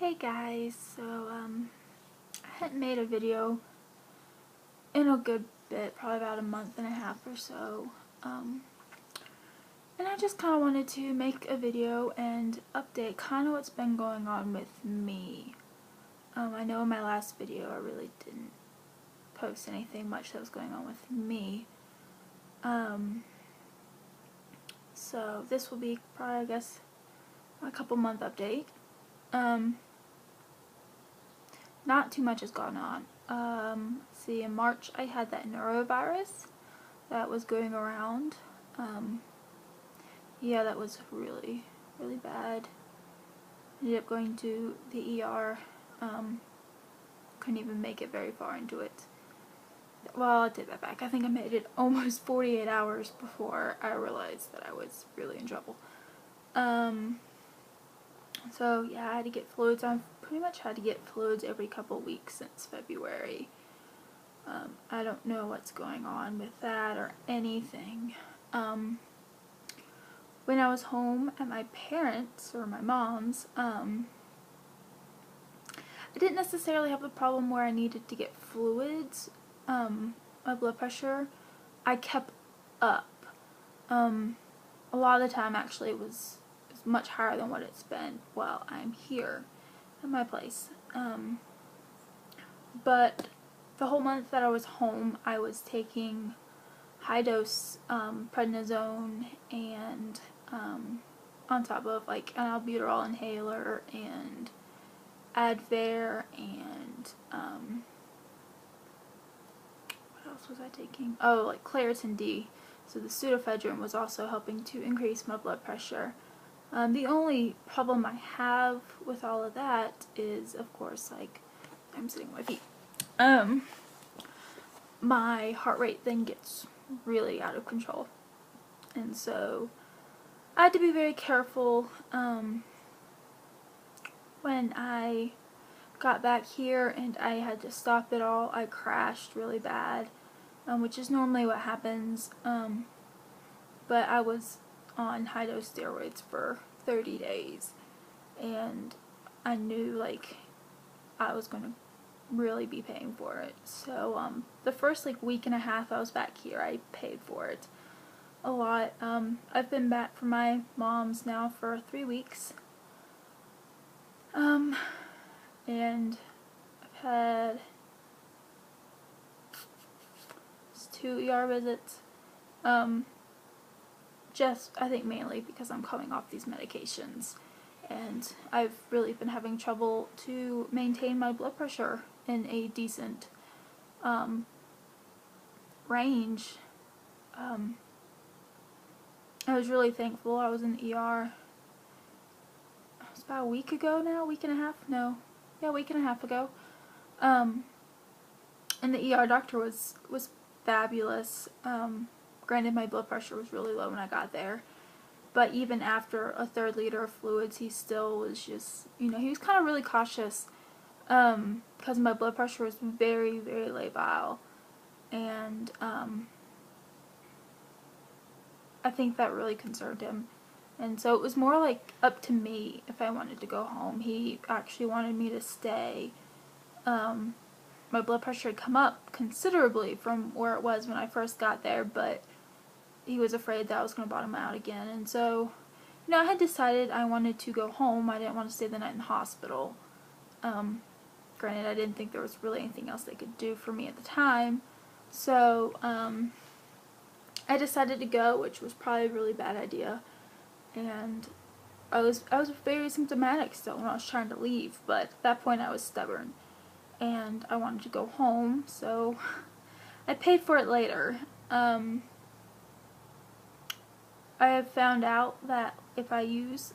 Hey guys, I hadn't made a video in a good bit, probably about a month and a half or so, and I just kind of wanted to make a video and update kind of what's been going on with me. I know in my last video I really didn't post anything much that was going on with me, so this will be probably, I guess, a couple month update. Not too much has gone on. See, in March I had that norovirus that was going around. Yeah, that was really, really bad. Ended up going to the ER. Couldn't even make it very far into it. Well, I take that back. I think I made it almost 48 hours before I realized that I was really in trouble. So yeah, I had to get fluids. I've pretty much had to get fluids every couple weeks since February. I don't know what's going on with that or anything. When I was home at my parents' or my mom's, I didn't necessarily have the problem where I needed to get fluids. My blood pressure, I kept up. A lot of the time actually it was much higher than what it's been while I'm here at my place. But the whole month that I was home, I was taking high dose prednisone and on top of like an albuterol inhaler and Advair and what else was I taking? Oh, like Claritin D. So the pseudoephedrine was also helping to increase my blood pressure. The only problem I have with all of that is, of course, like, I'm sitting on my feet. My heart rate then gets really out of control. And so I had to be very careful when I got back here and I had to stop it all. I crashed really bad, which is normally what happens. But I was on high dose steroids for 30 days and I knew like I was going to really be paying for it. So the first like week and a half I was back here, I paid for it a lot. I've been back from my mom's now for 3 weeks. And I've had 2 ER visits. Just, I think mainly because I'm coming off these medications and I've really been having trouble to maintain my blood pressure in a decent range. I was really thankful I was in the ER. It was about a week ago now, week and a half? No. Yeah, a week and a half ago. And the ER doctor was fabulous. Granted, my blood pressure was really low when I got there, but even after a 1/3 liter of fluids, he still was just, he was kind of really cautious, because my blood pressure was very, very labile, and I think that really concerned him, and so it was more like up to me if I wanted to go home. He actually wanted me to stay. My blood pressure had come up considerably from where it was when I first got there, but he was afraid that I was going to bottom out again, and so, I had decided I wanted to go home. I didn't want to stay the night in the hospital. Granted, I didn't think there was really anything else they could do for me at the time, so, I decided to go, which was probably a really bad idea, and I was very symptomatic still when I was trying to leave, but at that point I was stubborn, and I wanted to go home, so I paid for it later. I have found out that if I use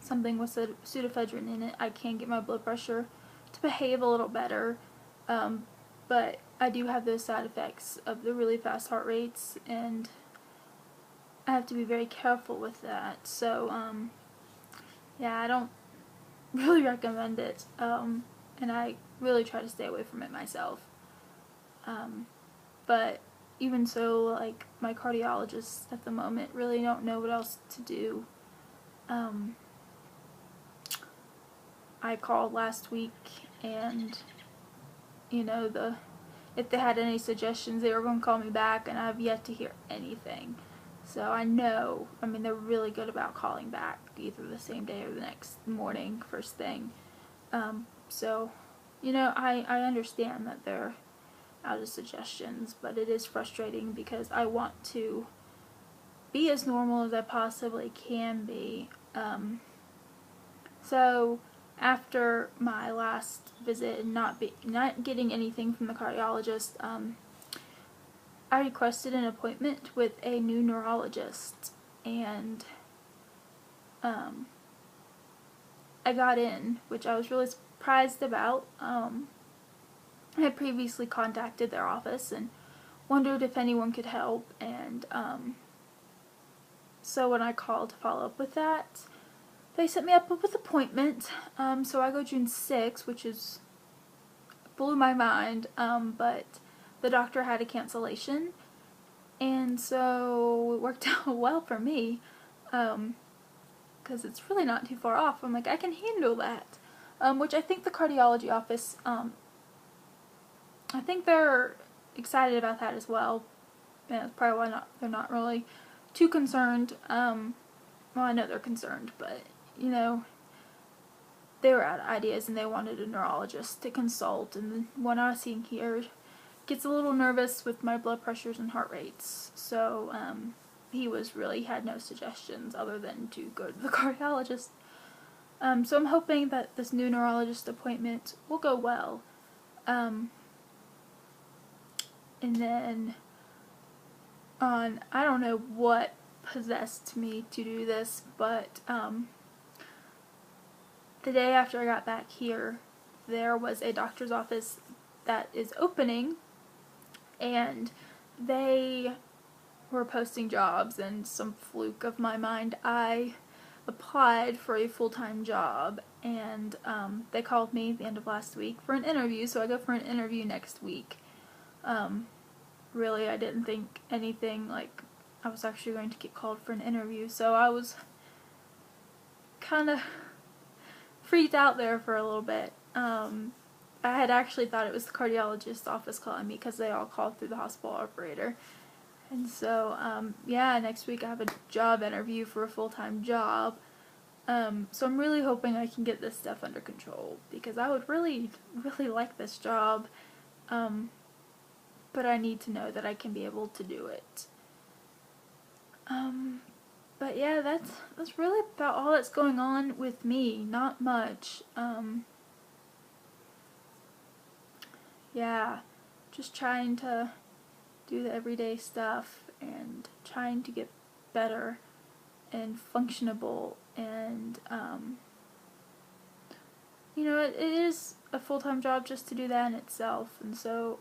something with pseudoephedrine in it, I can get my blood pressure to behave a little better, but I do have those side effects of the really fast heart rates, and I have to be very careful with that. So, yeah, I don't really recommend it, and I really try to stay away from it myself. But even so, like, my cardiologists at the moment really don't know what else to do. I called last week, and you know, if they had any suggestions, they were going to call me back, and I've yet to hear anything. So I know, I mean, they're really good about calling back either the same day or the next morning, first thing. So, you know, I understand that they're out of suggestions, but it is frustrating because I want to be as normal as I possibly can be. So after my last visit and not getting anything from the cardiologist, I requested an appointment with a new neurologist, and I got in, which I was really surprised about. I had previously contacted their office and wondered if anyone could help, and so when I called to follow up with that, they set me up with an appointment. So I go June 6th, which blew my mind, but the doctor had a cancellation, and so it worked out well for me, because it's really not too far off. I'm like, I can handle that, which I think the cardiology office, I think they're excited about that as well. And that's probably why they're not really too concerned. Well, I know they're concerned, but, you know, they were out of ideas and they wanted a neurologist to consult, and the one I was seeing here gets a little nervous with my blood pressures and heart rates. So, he had no suggestions other than to go to the cardiologist. So I'm hoping that this new neurologist appointment will go well. And then I don't know what possessed me to do this, but the day after I got back here, there was a doctor's office that is opening, and they were posting jobs, and some fluke of my mind, I applied for a full-time job, and they called me at the end of last week for an interview, so I go for an interview next week. Really, I didn't think anything, like, I was actually going to get called for an interview, so I was kind of freaked out there for a little bit. I had actually thought it was the cardiologist's office calling me, because they all called through the hospital operator. And so, yeah, next week I have a job interview for a full-time job. So I'm really hoping I can get this stuff under control, because I would really, really like this job. But I need to know that I can be able to do it. But yeah, that's really about all that's going on with me. Not much. Yeah, just trying to do the everyday stuff and trying to get better and functionable, and you know, it is a full-time job just to do that in itself, and so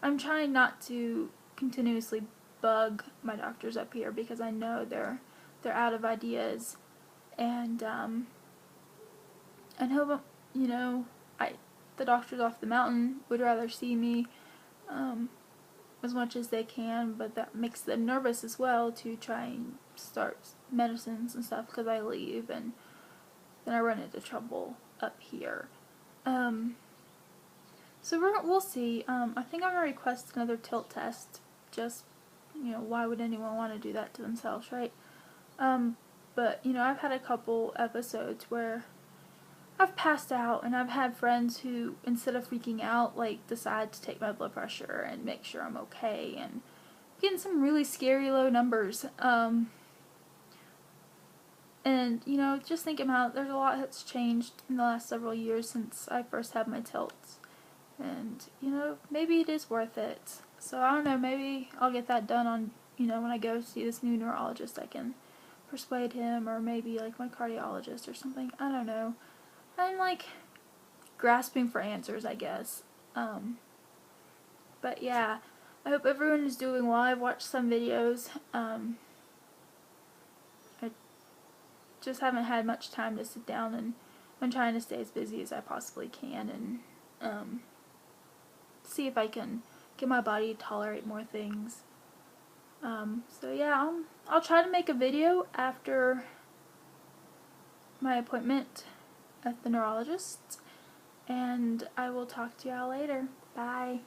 I'm trying not to continuously bug my doctors up here, because I know they're out of ideas, and I know, you know, the doctors off the mountain would rather see me as much as they can, but that makes them nervous as well to try and start medicines and stuff, because I leave and then I run into trouble up here. So we'll see. I think I'm going to request another tilt test. Just, you know, why would anyone want to do that to themselves, right? But, you know, I've had a couple episodes where I've passed out, and I've had friends who, instead of freaking out, like, decide to take my blood pressure and make sure I'm okay, and getting some really scary low numbers. And, you know, just thinking about, there's a lot that's changed in the last several years since I first had my tilts. And, you know, maybe it is worth it. So, I don't know, maybe I'll get that done on, you know, when I go see this new neurologist. I can persuade him, or maybe, like, my cardiologist or something. I don't know. I'm, like, grasping for answers, I guess. But, yeah, I hope everyone is doing well. I've watched some videos. I just haven't had much time to sit down, and I'm trying to stay as busy as I possibly can, and, see if I can get my body to tolerate more things. So yeah, I'll try to make a video after my appointment at the neurologist, and I will talk to y'all later. Bye.